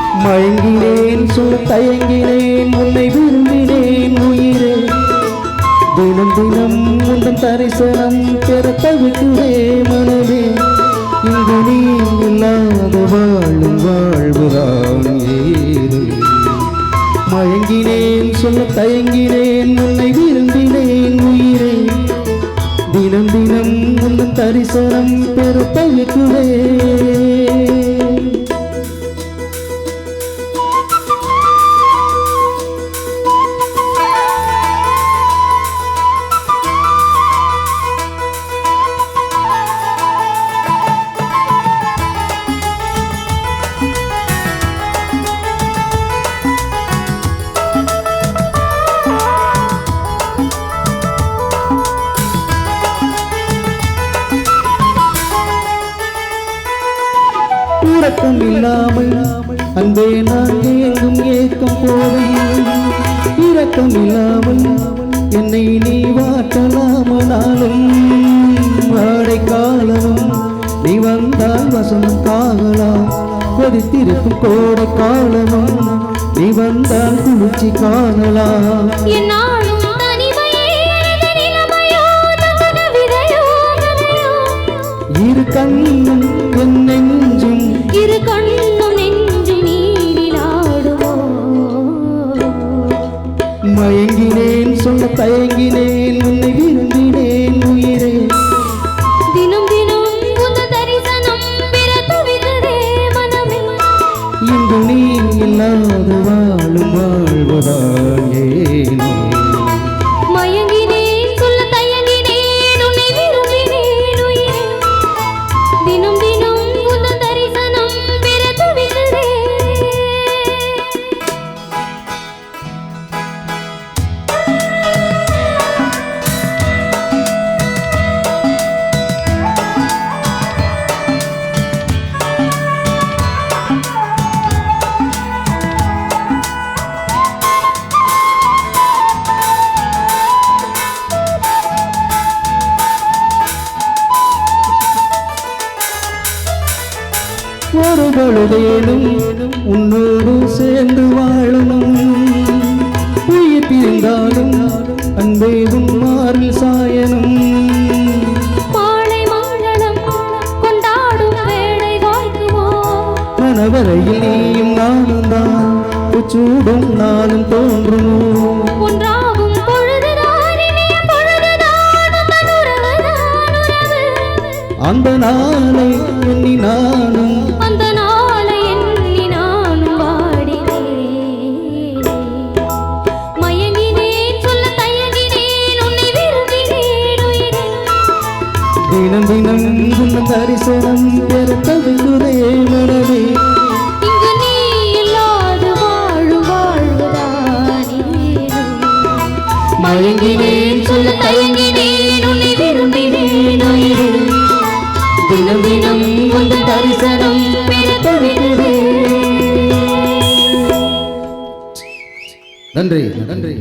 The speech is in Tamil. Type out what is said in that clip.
மயங்கினேன் சொல்ல தயங்கினேன் உன்னை விரும்பினேன் உயிரே தினம் தினம் உந்தன் தரிசனம் பெற தவிக்கிறே மனமே இங்கு நீ இல்லாத வாழும் வாழ்வுதான் ஏது மயங்கினேன் சொல்ல தயங்கினேன் உன்னை விரும்பினேன் உயிரே தினம் தினம் உந்தன் தரிசனம் பெற தவிக்கிறே உறக்கம் இல்லாமல் அன்பே நான் எங்கும் ஏக்கம் போவேன் இரக்கம் இல்லாமல் என்னை நீ வாட்டலாமனாலும் ஆடை காலமும் நீ வந்தால் வசனம் காகலாம் கொதித்திருக்கும் கோடை காலமும் நீ வந்தால் குளிர்ச்சி காணலாம் இரு கண்ணும் என் நெஞ்சும் இரு கண்ணும் நெஞ்சு நீரிலாடுமோ மயங்கினேன் சொல்ல தயங்கினேன் உன்னை விரும்பினேன் உயிரே தினம் தினம் உந்த தரிசனம் பெற தவிக்கிறே மனமே இங்கு நீ இல்லாத வாழும் வாழ்வதான் ஏனோ மயங்கினேன் சொல்ல தயங்கினேன் உன்னை விரும்பினேன் உயிரே தினம் தினம் உந்த தரிசனம் பெற தவிக்கிறே ஒரு பொழுதேனும் உன்னோடு சேர்ந்து வாழணும் உயிர் பிரிந்தாலும் அன்பே உன் மாறில் சாயனும் மாலை மங்களம் கொண்டாடும் வேளை வாய்க்குமோ மனவரையில் நீயும் நானும் தான் உச்சூடும் நாளும் தோன்றுமோ ஒன்றாகும் பொழுதுதான் இனிய பொழுதுதான் உந்தன் உறவுதான் உறவு அந்த நாளை எண்ணி நானும் அந்த நாளை எண்ணி நானும் வாடினேன் மயங்கினேன் சொல்ல தயங்கினேன் உன்னை விரும்பினேன் உயிரே தினம் தினம் உன் தரிசனம் பெற தவிக்கிறே மனமே இங்கு நீ இல்லாது வாழும் வாழ்வுதான் ஏனோ மயங்கினேன் சொல்ல தயங்கினேன் உன்னை விரும்பினேன் உயிரே தினம் தினம் உந்த தரிசனம் பெற தவிக்கிறே நன்றி நன்றி